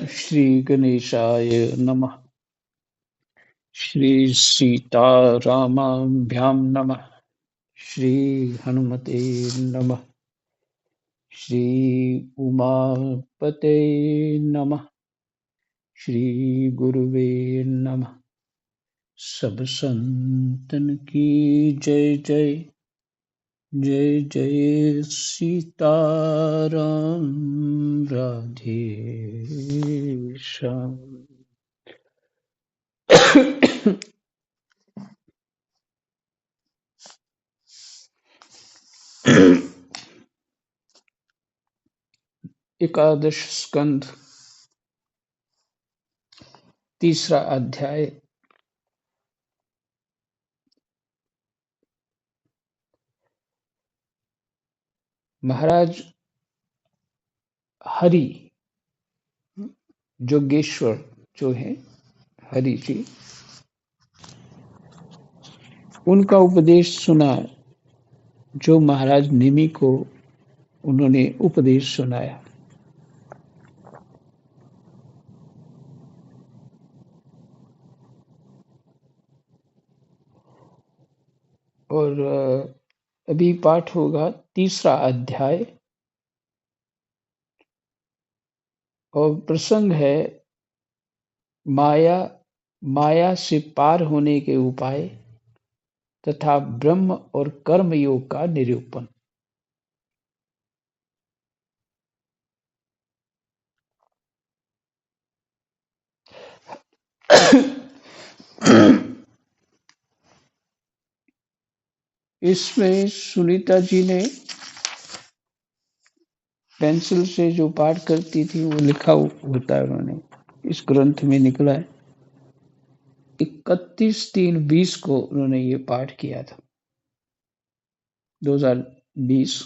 श्री गणेशाय नमः। श्री सीतारामाभ्यां नमः। श्री हनुमते नमः। श्री उमापते नमः। श्री गुरुवे नमः। सब संतन की जय जय। जय जय सीताराम। राधे श्याम। एकादश स्कंध तीसरा अध्याय। महाराज हरि जोगेश्वर जो है हरि जी, उनका उपदेश सुना जो महाराज निमि को उन्होंने उपदेश सुनाया। और अभी पाठ होगा तीसरा अध्याय और प्रसंग है माया माया से पार होने के उपाय तथा ब्रह्म और कर्म योग का निरूपण। इसमें सुनीता जी ने पेंसिल से जो पाठ करती थी वो लिखा होता है, उन्होंने इस ग्रंथ में निकला है। 31/3/20 को उन्होंने ये पाठ किया था, 2020।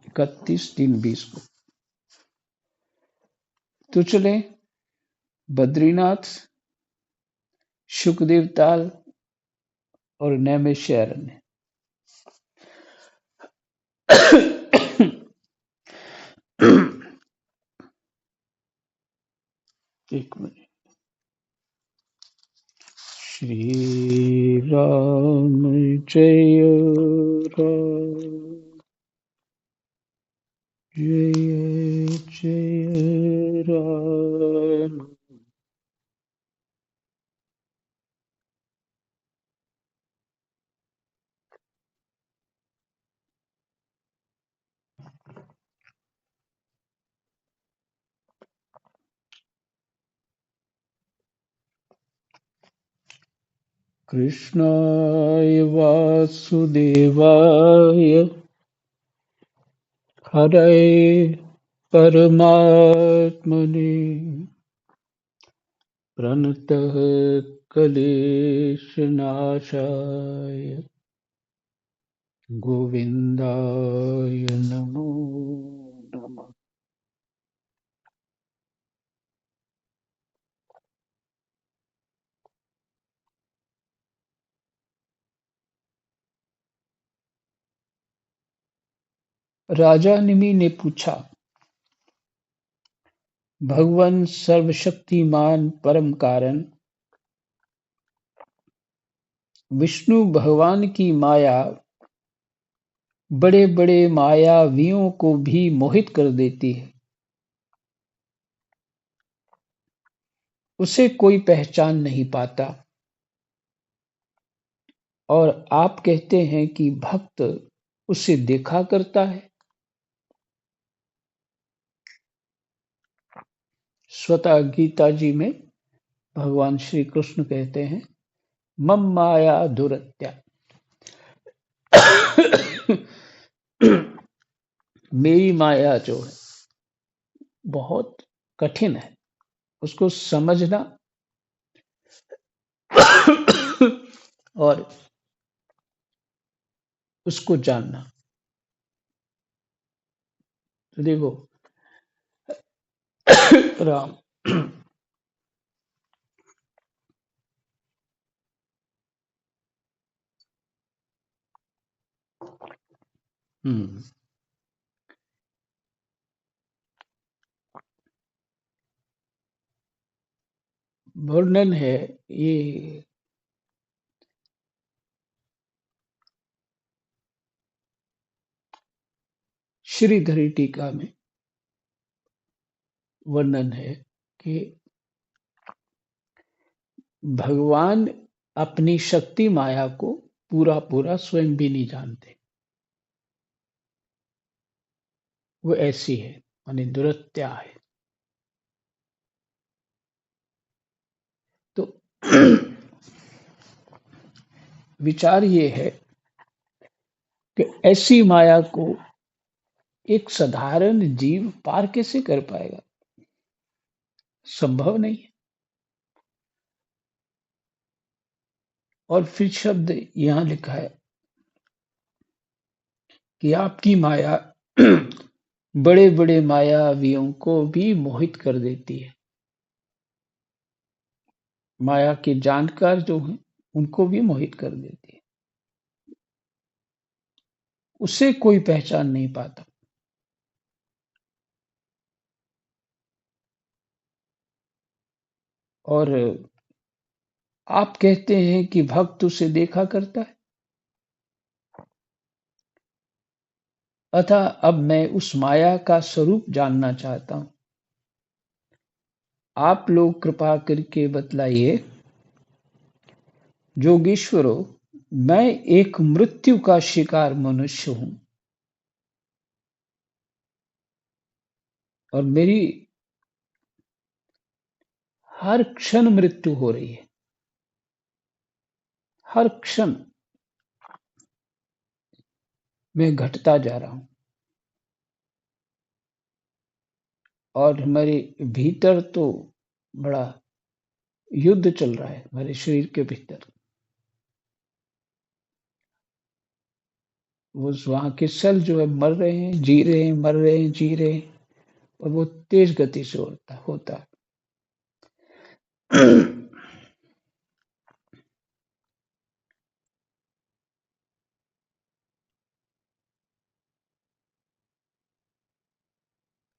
31/3/20 को। तो चले बद्रीनाथ, सुखदेव ताल और नैमिषारण्य। एक मिनट। श्री राम जय राम, जय जय राम। कृष्णाय वासुदेवाय हरये परमात्मने प्रणतः क्लेशनाशाय गोविन्दाय नमो नमः। राजा निमि ने पूछा, भगवान सर्वशक्तिमान परम कारण विष्णु भगवान की माया बड़े बड़े मायावियों को भी मोहित कर देती है, उसे कोई पहचान नहीं पाता। और आप कहते हैं कि भक्त उसे देखा करता है। स्वतः गीता जी में भगवान श्री कृष्ण कहते हैं, मम माया दुरत्या, मेरी माया जो है बहुत कठिन है, उसको समझना और उसको जानना। तो देखो राम, वर्णन है ये श्रीधरी टीका में वर्णन है कि भगवान अपनी शक्ति माया को पूरा पूरा स्वयं भी नहीं जानते। वो ऐसी है, माने दुरत्या है। तो विचार ये है कि ऐसी माया को एक साधारण जीव पार कैसे कर पाएगा? संभव नहीं है। और फिर शब्द यहां लिखा है कि आपकी माया बड़े बड़े मायावियों को भी मोहित कर देती है। माया के जानकार जो हैं उनको भी मोहित कर देती है। उसे कोई पहचान नहीं पाता। और आप कहते हैं कि भक्त उसे देखा करता है। अतः अब मैं उस माया का स्वरूप जानना चाहता हूं। आप लोग कृपा करके बतलाइए, जोगीश्वरो, मैं एक मृत्यु का शिकार मनुष्य हूं और मेरी हर क्षण मृत्यु हो रही है। हर क्षण मैं घटता जा रहा हूं और हमारे भीतर तो बड़ा युद्ध चल रहा है। हमारे शरीर के भीतर वो वहां के सेल जो है मर रहे हैं, जी रहे हैं, मर रहे हैं, जी रहे हैं, और वो तेज गति से होता है।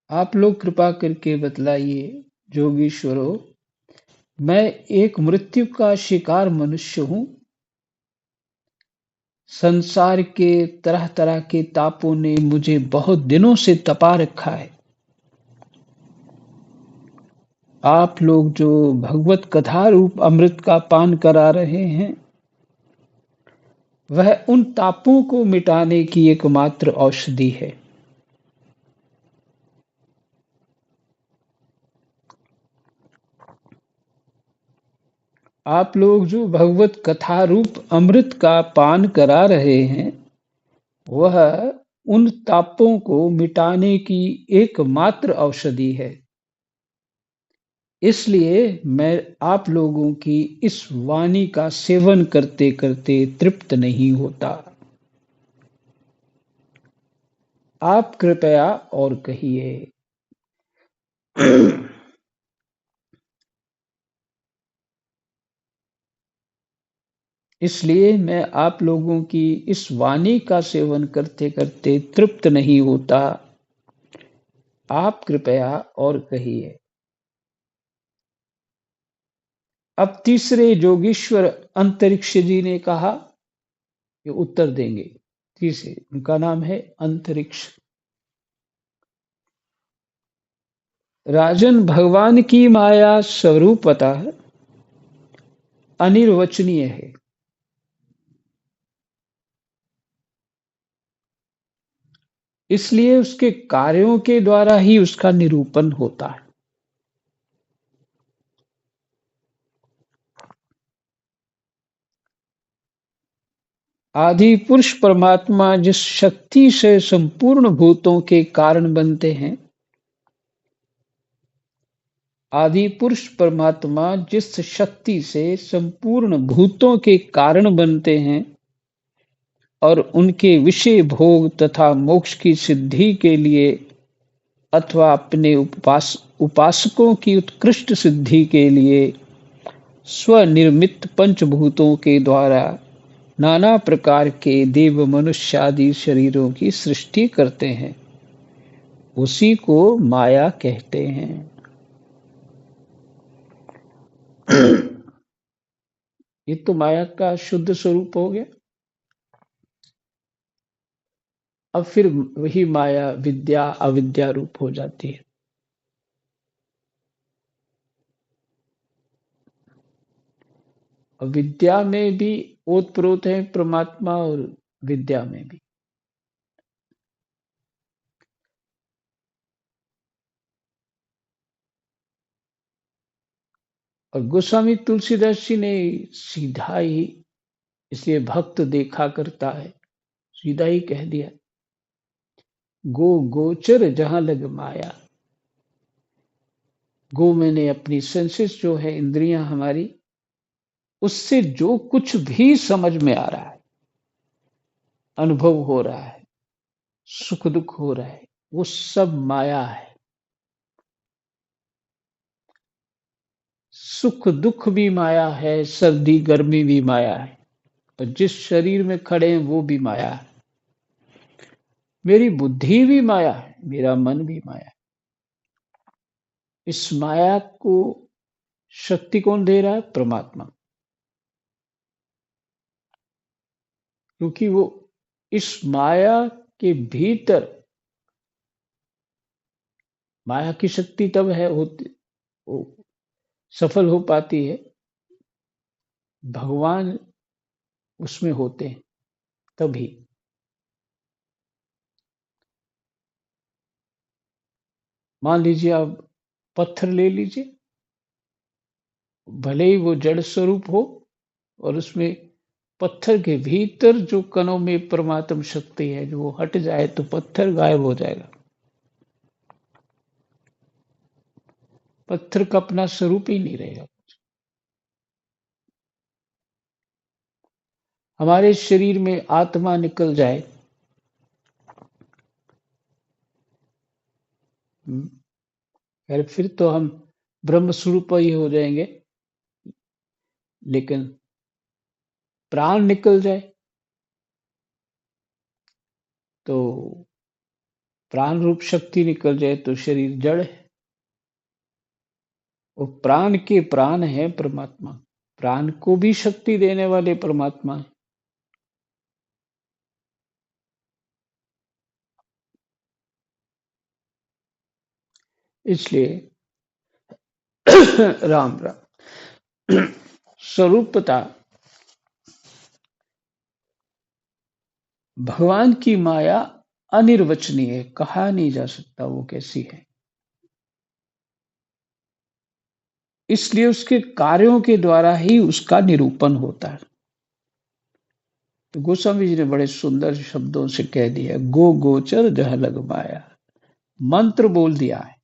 आप लोग कृपा करके बतलाइए, जोगीश्वरो, मैं एक मृत्यु का शिकार मनुष्य हूं। संसार के तरह तरह के तापों ने मुझे बहुत दिनों से तपा रखा है। आप लोग जो भगवत कथा रूप अमृत का पान करा रहे हैं, वह उन तापों को मिटाने की एकमात्र औषधि है। आप लोग जो भगवत कथा रूप अमृत का पान करा रहे हैं, वह उन तापों को मिटाने की एकमात्र औषधि है। इसलिए मैं आप लोगों की इस वाणी का सेवन करते करते तृप्त नहीं होता। आप कृपया और कहिए। इसलिए मैं आप लोगों की इस वाणी का सेवन करते करते तृप्त नहीं होता। आप कृपया और कहिए। अब तीसरे जोगीश्वर अंतरिक्ष जी ने कहा, ये उत्तर देंगे। तीसरे, उनका नाम है अंतरिक्ष। राजन, भगवान की माया स्वरूपतः अनिर्वचनीय है। इसलिए उसके कार्यों के द्वारा ही उसका निरूपण होता है। आदि पुरुष परमात्मा जिस शक्ति से संपूर्ण भूतों के कारण बनते हैं, आदि पुरुष परमात्मा जिस शक्ति से संपूर्ण भूतों के कारण बनते हैं और उनके विषय भोग तथा मोक्ष की सिद्धि के लिए अथवा अपने उपासकों की उत्कृष्ट सिद्धि के लिए स्वनिर्मित पंचभूतों के द्वारा नाना प्रकार के देव मनुष्य आदि शरीरों की सृष्टि करते हैं, उसी को माया कहते हैं। ये तो माया का शुद्ध स्वरूप हो गया। अब फिर वही माया विद्या अविद्या रूप हो जाती है। और विद्या में भी ओत प्रोत है परमात्मा, और विद्या में भी। और गोस्वामी तुलसीदास जी ने सीधा ही, इसलिए भक्त देखा करता है, सीधा ही कह दिया, गो गोचर जहां लग माया। गो मैंने अपनी सेंसेस जो है, इंद्रियां हमारी, उससे जो कुछ भी समझ में आ रहा है, अनुभव हो रहा है, सुख दुख हो रहा है, वो सब माया है। सुख दुख भी माया है, सर्दी गर्मी भी माया है, और जिस शरीर में खड़े हैं वो भी माया है। मेरी बुद्धि भी माया है, मेरा मन भी माया है। इस माया को शक्ति कौन दे रहा है? परमात्मा। क्योंकि वो इस माया के भीतर, माया की शक्ति तब है होती, वो सफल हो पाती है, भगवान उसमें होते हैं तभी। मान लीजिए आप पत्थर ले लीजिए, भले ही वो जड़ स्वरूप हो, और उसमें पत्थर के भीतर जो कणों में परमात्म शक्ति है, जो वो हट जाए तो पत्थर गायब हो जाएगा। पत्थर का अपना स्वरूप ही नहीं रहेगा। हमारे शरीर में आत्मा निकल जाए, खैर फिर तो हम ब्रह्म स्वरूप ही हो जाएंगे, लेकिन प्राण निकल जाए तो, प्राण रूप शक्ति निकल जाए तो शरीर जड़ है। और प्राण के प्राण है परमात्मा, प्राण को भी शक्ति देने वाले परमात्मा है। इसलिए राम राम, स्वरूपता भगवान की माया अनिर्वचनीय है, कहा नहीं जा सकता वो कैसी है। इसलिए उसके कार्यों के द्वारा ही उसका निरूपण होता है। तो गोस्वामी जी ने बड़े सुंदर शब्दों से कह दिया, गो गोचर जह लग माया। मंत्र बोल दिया है,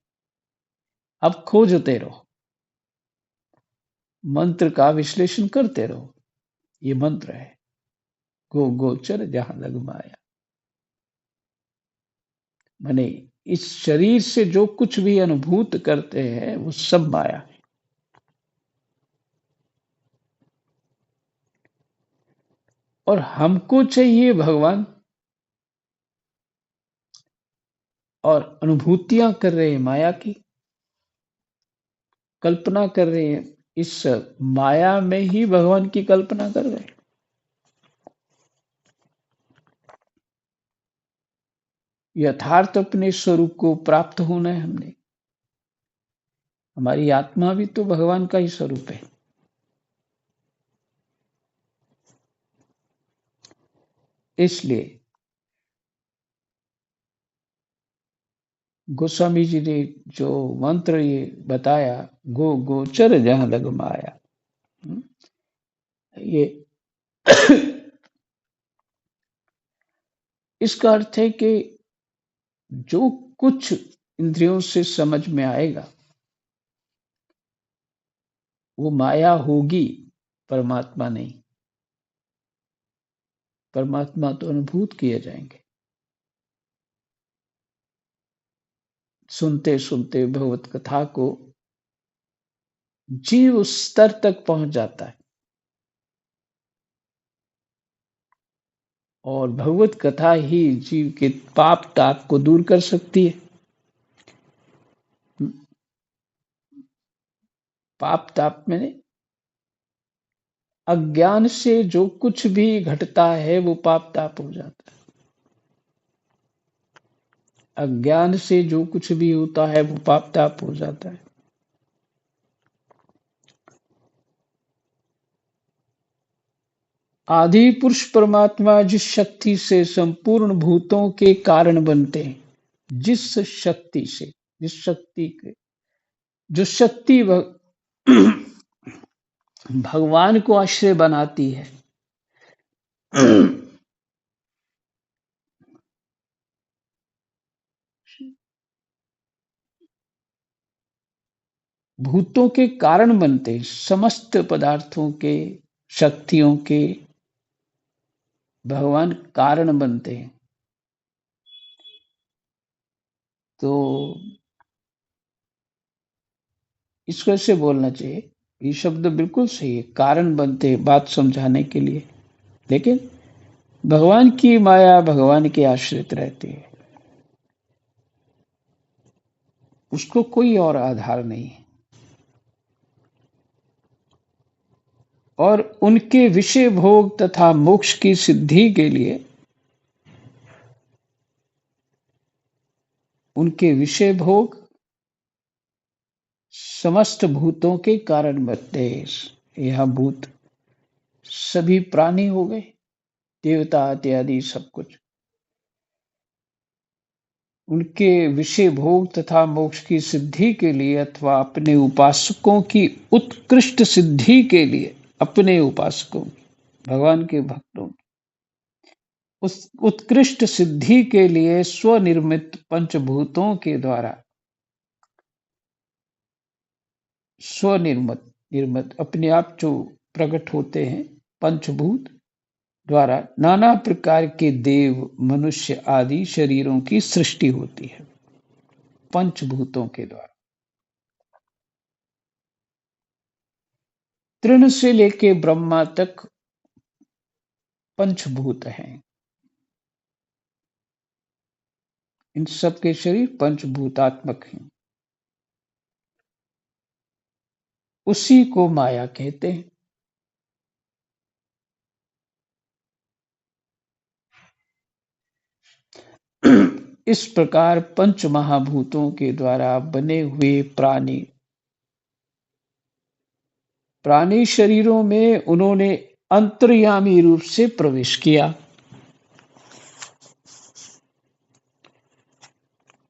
अब खोजते रहो, मंत्र का विश्लेषण करते रहो। ये मंत्र है, गो गोचर जहां लग माया। माने इस शरीर से जो कुछ भी अनुभूत करते हैं वो सब माया है। और हमको चाहिए भगवान, और अनुभूतियां कर रहे हैं माया की, कल्पना कर रहे हैं, इस माया में ही भगवान की कल्पना कर रहे हैं। यथार्थ अपने स्वरूप को प्राप्त होना है हमने। हमारी आत्मा भी तो भगवान का ही स्वरूप है। इसलिए गोस्वामी जी ने जो मंत्र ये बताया, गो गोचर जहां लग माया, ये इसका अर्थ है कि जो कुछ इंद्रियों से समझ में आएगा वो माया होगी, परमात्मा नहीं। परमात्मा तो अनुभूत किए जाएंगे। सुनते सुनते भगवत कथा को जीव उस स्तर तक पहुंच जाता है, और भगवत कथा ही जीव के पाप ताप को दूर कर सकती है। पाप ताप में अज्ञान से जो कुछ भी घटता है वो पाप ताप हो जाता है। अज्ञान से जो कुछ भी होता है वो पाप ताप हो जाता है। आदि पुरुष परमात्मा जिस शक्ति से संपूर्ण भूतों के कारण बनते हैं, जिस शक्ति से, जिस शक्ति के, जो शक्ति भगवान को आश्रय बनाती है, भूतों के कारण बनते हैं, समस्त पदार्थों के, शक्तियों के भगवान कारण बनते हैं। तो इसको ऐसे बोलना चाहिए, ये शब्द बिल्कुल सही है, कारण बनते हैं बात समझाने के लिए, लेकिन भगवान की माया भगवान के आश्रित रहती है, उसको कोई और आधार नहीं है। और उनके विषय भोग तथा मोक्ष की सिद्धि के लिए, उनके विषय भोग समस्त भूतों के कारण बनते हैं। यह भूत सभी प्राणी हो गए, देवता इत्यादि सब कुछ, उनके विषय भोग तथा मोक्ष की सिद्धि के लिए अथवा अपने उपासकों की उत्कृष्ट सिद्धि के लिए, अपने उपासकों की, भगवान के भक्तों की उस उत्कृष्ट सिद्धि के लिए स्वनिर्मित पंचभूतों के द्वारा, स्वनिर्मित, निर्मित अपने आप जो प्रकट होते हैं पंचभूत द्वारा नाना प्रकार के देव, मनुष्य आदि शरीरों की सृष्टि होती है, पंचभूतों के द्वारा। तृण से लेके ब्रह्मा तक पंचभूत हैं। इन सब के शरीर पंचभूतात्मक हैं। उसी को माया कहते हैं। इस प्रकार पंच महाभूतों के द्वारा बने हुए प्राणी शरीरों में उन्होंने अंतर्यामी रूप से प्रवेश किया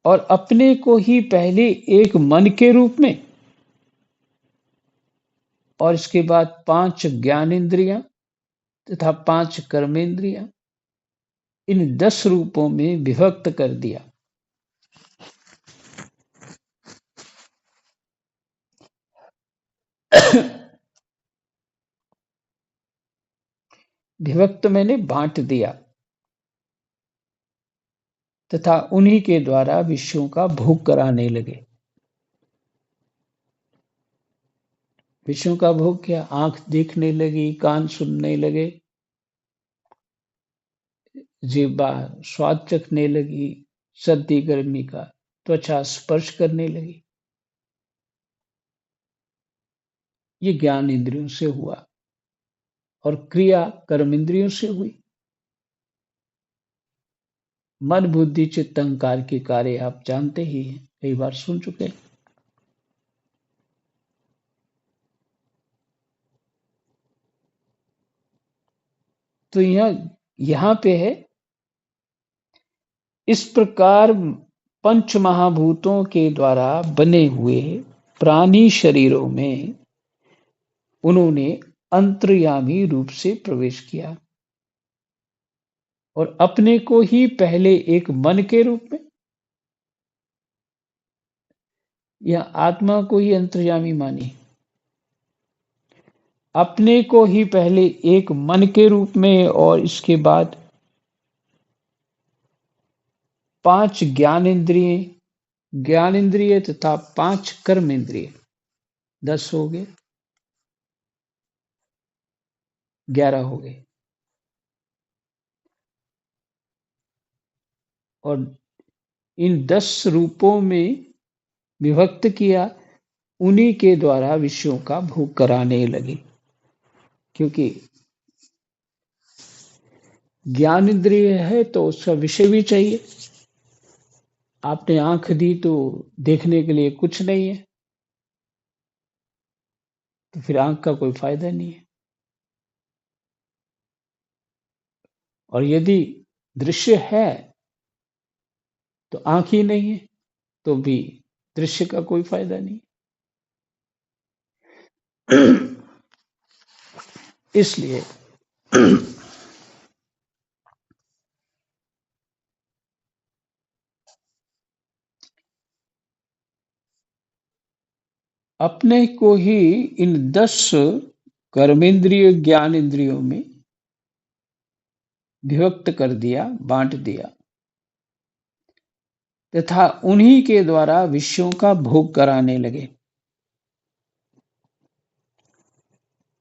और अपने को ही पहले एक मन के रूप में और इसके बाद 5 ज्ञानेंद्रियां तथा 5 कर्मेंद्रियां, इन 10 रूपों में विभक्त कर दिया। विभक्त मैंने बांट दिया तथा उन्हीं के द्वारा विषयों का भोग कराने लगे। विषयों का भोग क्या? आंख देखने लगी, कान सुनने लगे, जीवा स्वाद चखने लगी, सर्दी गर्मी का, त्वचा स्पर्श करने लगी। ये ज्ञान इंद्रियों से हुआ और क्रिया कर्म इंद्रियों से हुई। मन बुद्धि चित्त अहंकार के कार्य आप जानते ही हैं, कई बार सुन चुके हैं। तो यहां पे है, इस प्रकार पंच महाभूतों के द्वारा बने हुए प्राणी शरीरों में उन्होंने अंतर्यामी रूप से प्रवेश किया और अपने को ही पहले एक मन के रूप में या आत्मा को ही अंतर्यामी मानी, अपने को ही पहले एक मन के रूप में और इसके बाद 5 ज्ञानेंद्रिय तथा 5 कर्मेंद्रिय, 10 हो गए, 11 हो गए। और इन 10 रूपों में विभक्त किया, उन्हीं के द्वारा विषयों का भोग कराने लगे। क्योंकि ज्ञान इंद्रिय है तो उसका विषय भी चाहिए। आपने आंख दी तो देखने के लिए कुछ नहीं है, तो फिर आंख का कोई फायदा नहीं है। और यदि दृश्य है तो आंख ही नहीं है, तो भी दृश्य का कोई फायदा नहीं। इसलिए अपने को ही इन 10 कर्मेंद्रिय ज्ञान इंद्रियों में विभक्त कर दिया, बांट दिया, तथा उन्हीं के द्वारा विषयों का भोग कराने लगे।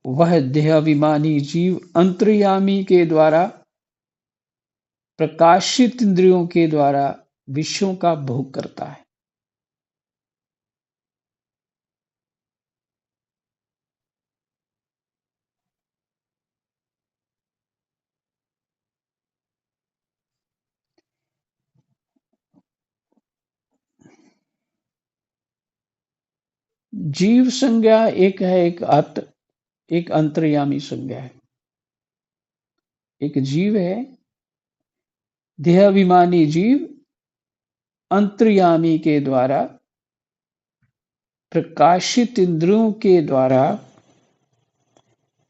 वह देहाभिमानी जीव अंतर्यामी के द्वारा प्रकाशित इंद्रियों के द्वारा विषयों का भोग करता है। जीव संज्ञा एक है, एक अंतर्यामी संज्ञा है। एक जीव है, देहाभिमानी जीव अंतर्यामी के द्वारा प्रकाशित इंद्रियों के द्वारा,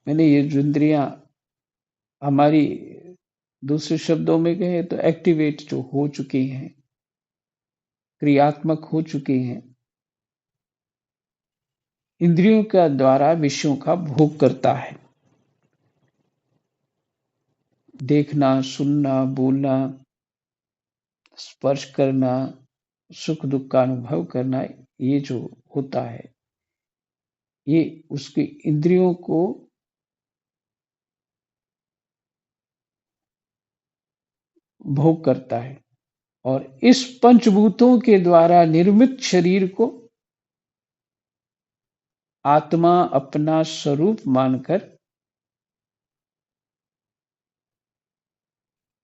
मैंने ये जो इंद्रियां हमारी दूसरे शब्दों में कहें तो एक्टिवेट जो हो चुकी हैं, क्रियात्मक हो चुकी हैं, इंद्रियों का द्वारा विषयों का भोग करता है। देखना, सुनना, बोलना, स्पर्श करना, सुख दुख का अनुभव करना, ये जो होता है, ये उसकी इंद्रियों को भोग करता है। और इस पंचभूतों के द्वारा निर्मित शरीर को आत्मा अपना स्वरूप मानकर,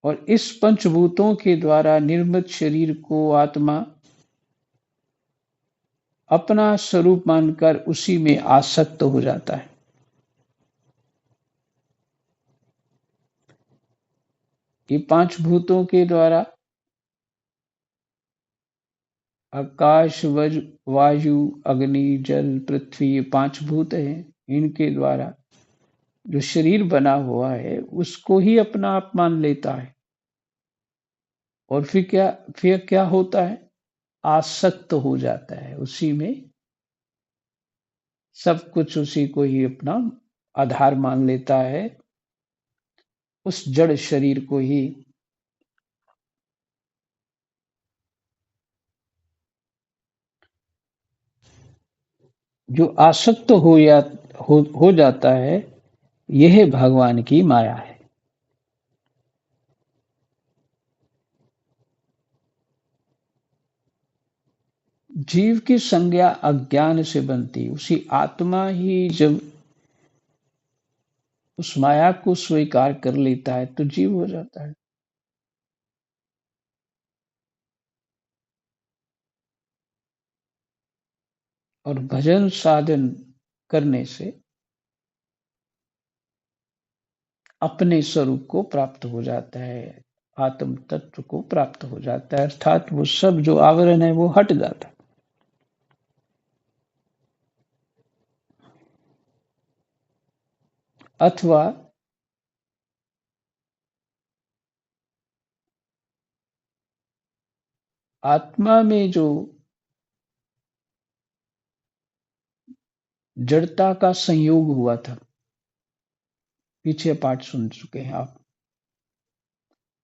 और इस पंचभूतों के द्वारा निर्मित शरीर को आत्मा अपना स्वरूप मानकर उसी में आसक्त हो जाता है। ये 5 भूतों के द्वारा आकाश, वायु, अग्नि, जल, पृथ्वी, ये 5 भूत हैं। इनके द्वारा जो शरीर बना हुआ है उसको ही अपना आप मान लेता है। और फिर क्या होता है? आसक्त हो जाता है उसी में, सब कुछ उसी को ही अपना आधार मान लेता है, उस जड़ शरीर को ही। जो आसक्त हो जाता है, यह भगवान की माया है। जीव की संज्ञा अज्ञान से बनती, उसी आत्मा ही जब उस माया को स्वीकार कर लेता है तो जीव हो जाता है। और भजन साधन करने से अपने स्वरूप को प्राप्त हो जाता है, आत्म तत्व को प्राप्त हो जाता है, अर्थात वो सब जो आवरण है वो हट जाता है। अथवा आत्मा में जो जड़ता का संयोग हुआ था, पीछे पाठ सुन चुके हैं आप,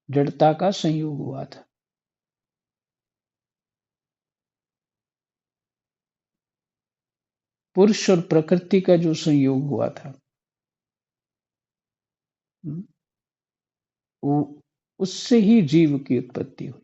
जड़ता का संयोग हुआ था, पुरुष और प्रकृति का जो संयोग हुआ था, वो उससे ही जीव की उत्पत्ति हुई।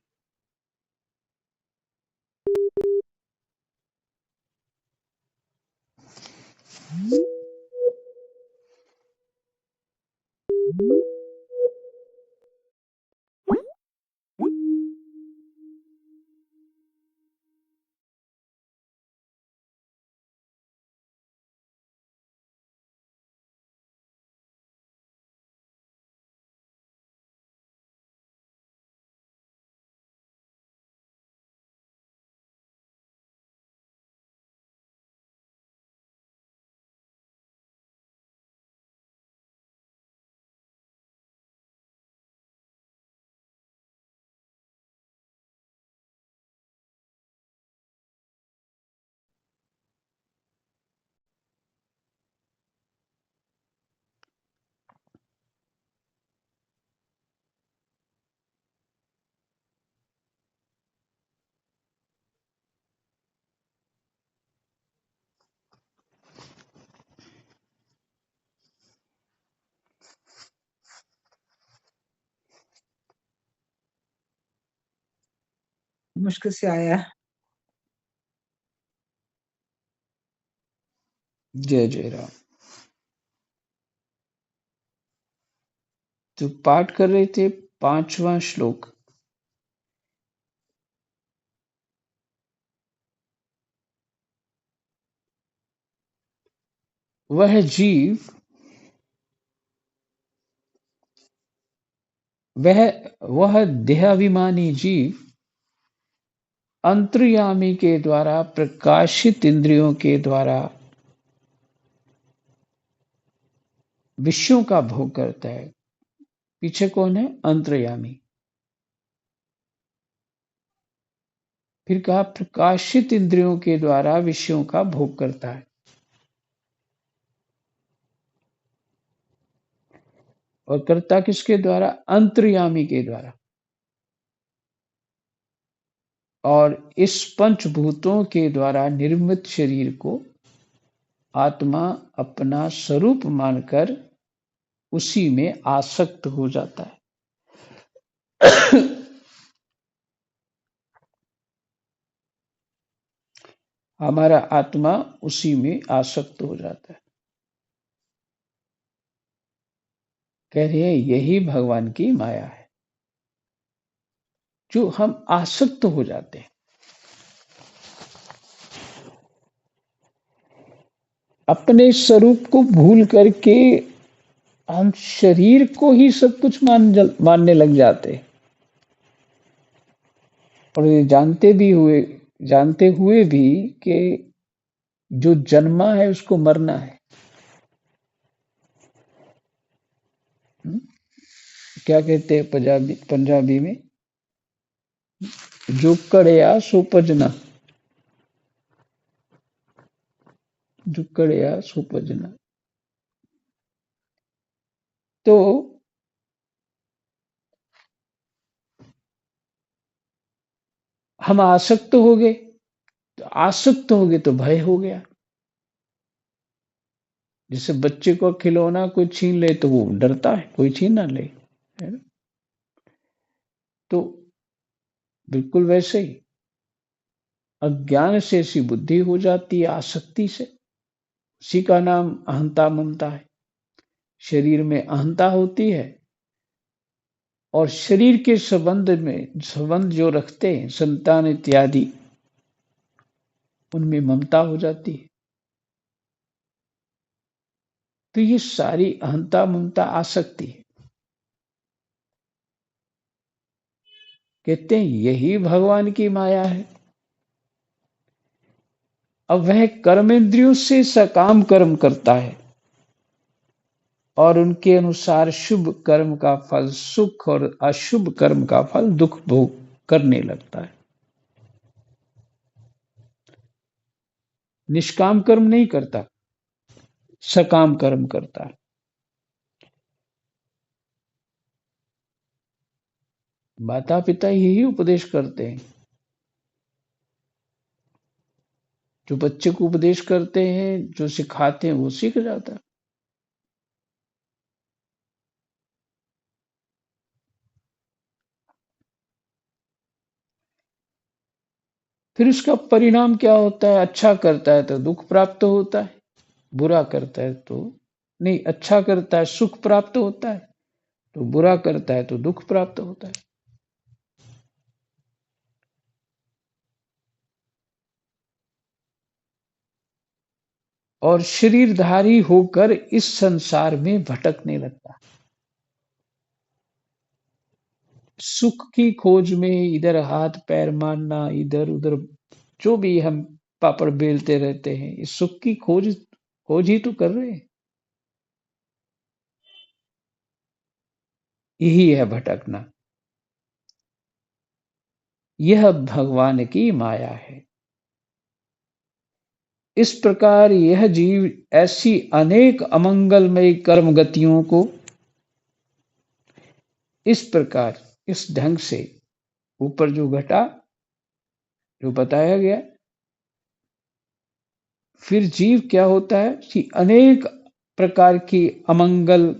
मुश्किल से आया है। जय जय राम। तो पाठ कर रहे थे 5वां श्लोक। वह जीव वह देहाभिमानी जीव अंतर्यामी के द्वारा प्रकाशित इंद्रियों के द्वारा विषयों का भोग करता है। पीछे कौन है? अंतर्यामी। फिर कहा प्रकाशित इंद्रियों के द्वारा विषयों का भोग करता है। और करता किसके द्वारा? अंतर्यामी के द्वारा। और इस पंचभूतों के द्वारा निर्मित शरीर को आत्मा अपना स्वरूप मानकर उसी में आसक्त हो जाता है। हमारा आत्मा उसी में आसक्त हो जाता है। कह रहे हैं यही भगवान की माया है, जो हम आसक्त हो जाते हैं। अपने स्वरूप को भूल करके हम शरीर को ही सब कुछ मानने लग जाते हैं। और ये जानते हुए भी कि जो जन्मा है उसको मरना है। क्या कहते हैं पंजाबी में? जो कड़िया सो भजना। जो कड़िया सो भजना। तो हम आसक्त हो गए। तो आसक्त हो गए तो भय हो गया। जैसे बच्चे को खिलौना कोई छीन ले तो वो डरता है, कोई छीन ना ले, है ना? तो बिल्कुल वैसे ही अज्ञान से ऐसी बुद्धि हो जाती है, आसक्ति से। उसी का नाम अहंता ममता है। शरीर में अहंता होती है और शरीर के संबंध जो रखते हैं संतान इत्यादि, उनमें ममता हो जाती है। तो ये सारी अहंता ममता आसक्ति है। कहते हैं यही भगवान की माया है। अब वह कर्मेंद्रियों से सकाम कर्म करता है और उनके अनुसार शुभ कर्म का फल सुख और अशुभ कर्म का फल दुख भोग करने लगता है। निष्काम कर्म नहीं करता, सकाम कर्म करता है। माता पिता यही उपदेश करते हैं। जो बच्चे को उपदेश करते हैं, जो सिखाते हैं, वो सीख जाता है। फिर उसका परिणाम क्या होता है? अच्छा करता है तो दुख प्राप्त होता है, बुरा करता है तो नहीं, अच्छा करता है सुख प्राप्त होता है, तो बुरा करता है तो दुख प्राप्त होता है। और शरीरधारी होकर इस संसार में भटकने लगता है। सुख की खोज में इधर हाथ पैर मारना, इधर उधर जो भी हम पापड़ बेलते रहते हैं, इस सुख की खोज ही तो कर रहे हैं। यही है भटकना। यह भगवान की माया है। इस प्रकार यह जीव ऐसी अनेक अमंगलमय कर्म गतियों को इस प्रकार, इस ढंग से ऊपर जो घटा, जो बताया गया, फिर जीव क्या होता है कि अनेक प्रकार की अमंगल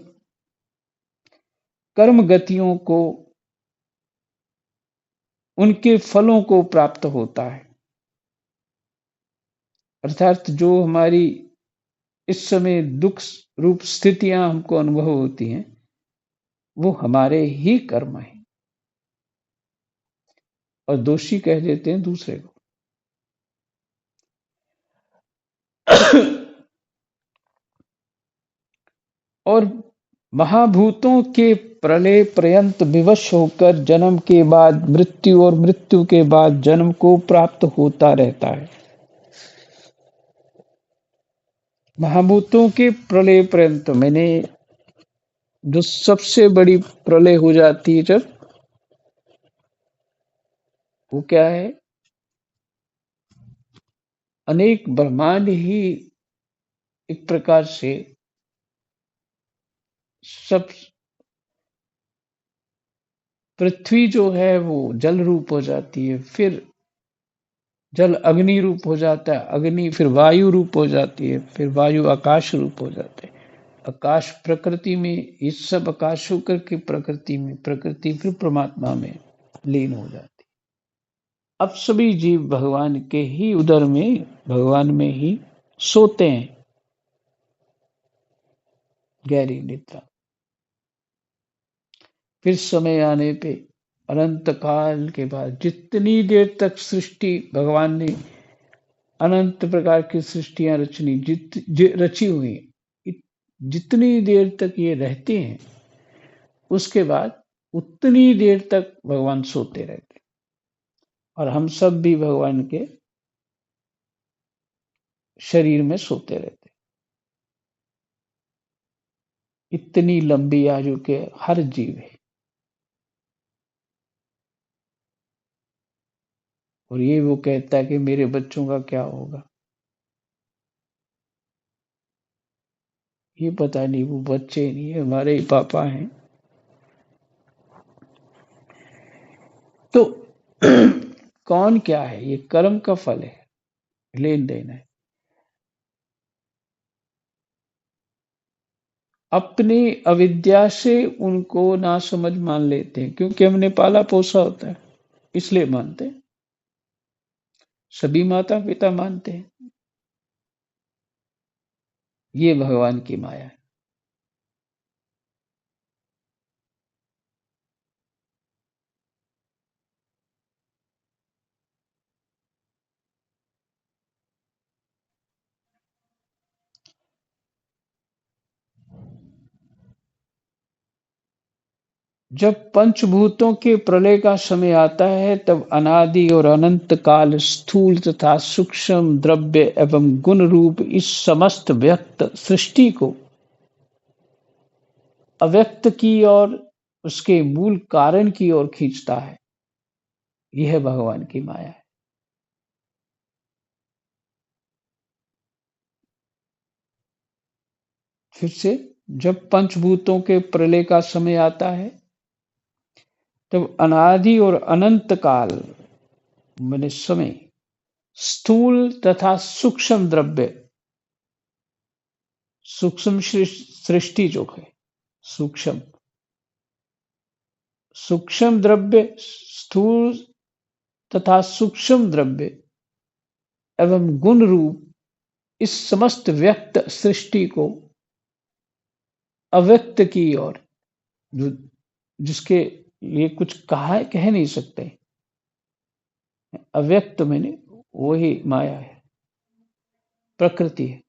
कर्म गतियों को उनके फलों को प्राप्त होता है। अर्थात जो हमारी इस समय दुख रूप स्थितियां हमको अनुभव होती हैं, वो हमारे ही कर्म हैं और दोषी कह देते हैं दूसरे को। और महाभूतों के प्रलय पर्यंत विवश होकर जन्म के बाद मृत्यु और मृत्यु के बाद जन्म को प्राप्त होता रहता है। महाभूतों के प्रलय पर्यंत मैंने जो सबसे बड़ी प्रलय हो जाती है जब, वो क्या है? अनेक ब्रह्मांड ही एक प्रकार से सब, पृथ्वी जो है वो जल रूप हो जाती है, फिर जल अग्नि रूप हो जाता है, अग्नि फिर वायु रूप हो जाती है, फिर वायु आकाश रूप हो जाते हैं, आकाश प्रकृति में, ये सब आकाश होकर के प्रकृति में, प्रकृति फिर परमात्मा में लीन हो जाती है। अब सभी जीव भगवान के ही उदर में, भगवान में ही सोते हैं गहरी निद्रा। फिर समय आने पे अनंत काल के बाद जितनी देर तक सृष्टि भगवान ने अनंत प्रकार की सृष्टियां रची हुई, जितनी देर तक ये रहते हैं, उसके बाद उतनी देर तक भगवान सोते रहते, और हम सब भी भगवान के शरीर में सोते रहते। इतनी लंबी आयु के हर जीव है, और ये वो कहता है कि मेरे बच्चों का क्या होगा। ये पता नहीं, वो बच्चे नहीं है, हमारे ही पापा हैं। तो कौन क्या है? ये कर्म का फल है, लेन देन है। अपनी अविद्या से उनको ना समझ मान लेते हैं, क्योंकि हमने पाला पोसा होता है, इसलिए मानते हैं। सभी माता पिता मानते हैं। ये भगवान की माया है। जब पंचभूतों के प्रलय का समय आता है, तब अनादि और अनंत काल स्थूल तथा सूक्ष्म द्रव्य एवं गुण रूप इस समस्त व्यक्त सृष्टि को अव्यक्त की ओर, उसके मूल कारण की ओर खींचता है। यह भगवान की माया है। फिर से, जब पंचभूतों के प्रलय का समय आता है, तब अनादि और अनंत काल मैंने समय, स्थूल तथा सूक्ष्म द्रव्य, सूक्ष्म सृष्टि जो है, सूक्ष्म सूक्ष्म द्रव्य, स्थूल तथा सूक्ष्म द्रव्य एवं गुण रूप इस समस्त व्यक्त सृष्टि को अव्यक्त की ओर, जो जिसके लिए कुछ कह नहीं सकते, अव्यक्त मैंने वही माया है, प्रकृति है,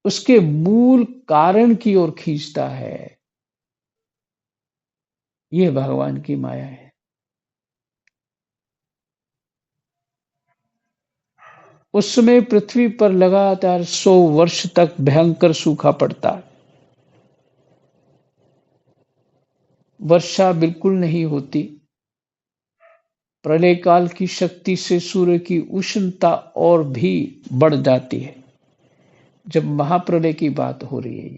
उसके मूल कारण की ओर खींचता है। यह भगवान की माया है। उस समय पृथ्वी पर लगातार 100 वर्ष तक भयंकर सूखा पड़ता है। वर्षा बिल्कुल नहीं होती। प्रलय काल की शक्ति से सूर्य की उष्णता और भी बढ़ जाती है। जब महाप्रलय की बात हो रही है,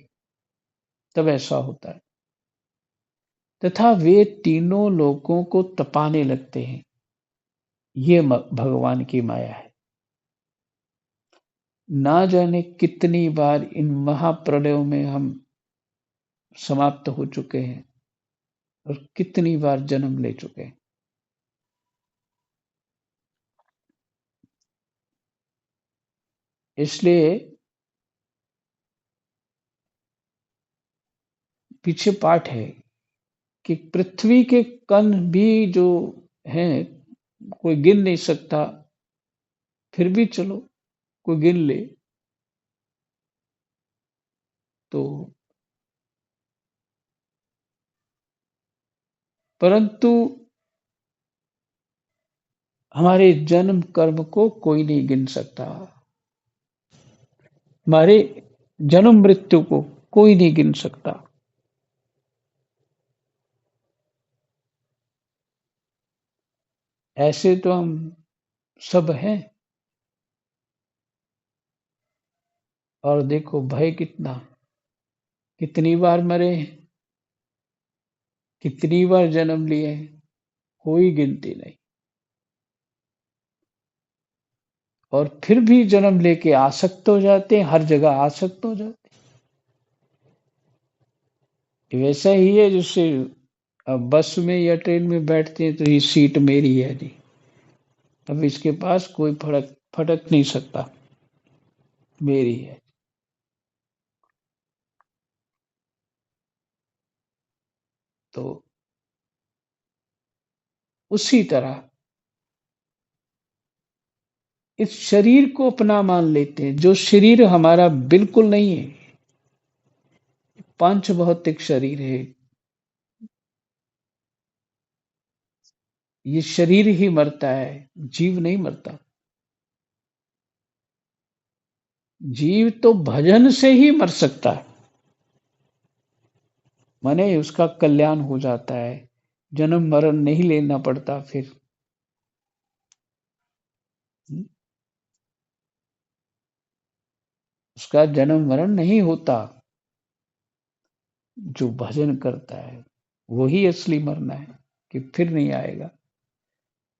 तब ऐसा होता है। तथा वे तीनों लोगों को तपाने लगते हैं। ये भगवान की माया है। ना जाने कितनी बार इन महाप्रलयों में हम समाप्त हो चुके हैं और कितनी बार जन्म ले चुके हैं। इसलिए पीछे पाठ है कि पृथ्वी के कण भी जो हैं कोई गिन नहीं सकता, फिर भी चलो कोई गिन ले तो। परंतु हमारे जन्म कर्म को कोई नहीं गिन सकता, हमारे जन्म मृत्यु को कोई नहीं गिन सकता। ऐसे तो हम सब हैं। और देखो भय कितना, कितनी बार मरे हैं, कितनी बार जन्म लिए हैं, कोई गिनती नहीं। और फिर भी जन्म लेके आसक्त हो जाते हैं, हर जगह आसक्त हो जाते हैं। वैसा ही है जैसे अब बस में या ट्रेन में बैठते हैं तो ये सीट मेरी है जी, अब इसके पास कोई फड़क फटक नहीं सकता, मेरी है। तो उसी तरह इस शरीर को अपना मान लेते हैं, जो शरीर हमारा बिल्कुल नहीं है। पांच भौतिक शरीर है, ये शरीर ही मरता है, जीव नहीं मरता। जीव तो भजन से ही मर सकता है, माने उसका कल्याण हो जाता है, जन्म मरण नहीं लेना पड़ता फिर। उसका जन्म मरण नहीं होता, जो भजन करता है वही असली मरना है, कि फिर नहीं आएगा।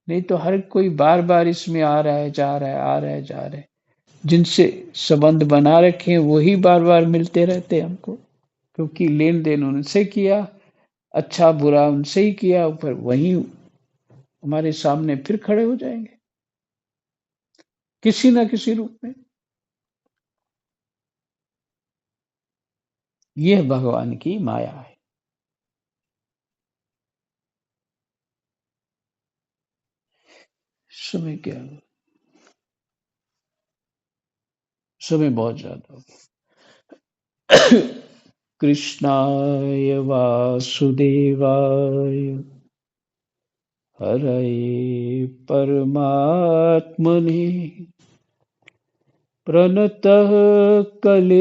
नहीं तो हर कोई बार बार इसमें आ रहा है जा रहा है, आ रहा है जा रहा है, जिनसे संबंध बना रखे हैं वही बार बार मिलते रहते हैं हमको, क्योंकि लेन देन उनसे किया, अच्छा बुरा उनसे ही किया, फिर वही हमारे सामने फिर खड़े हो जाएंगे किसी ना किसी रूप में। यह भगवान की माया है। समय क्या, समय बहुत ज्यादा हो गया। कृष्णाय वासुदेवाय हरये परमात्मने प्रणतः क्लेशनाशाय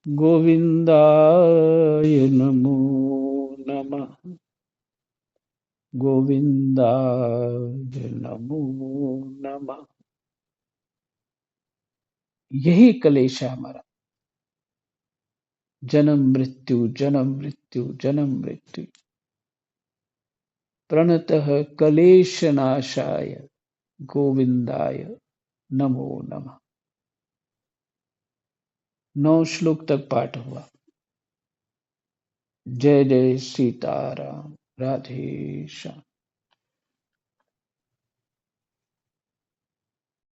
गोविन्दाय नमो नमः। गोविन्दाय नमो नमः। यही कलेश है हमारा, जन्म मृत्यु जन्म मृत्यु जन्म मृत्यु। प्रणतः क्लेशनाशाय गोविंदाय नमो नमः। 9 श्लोक तक पाठ हुआ। जय जय सीताराम। राधे श्याम।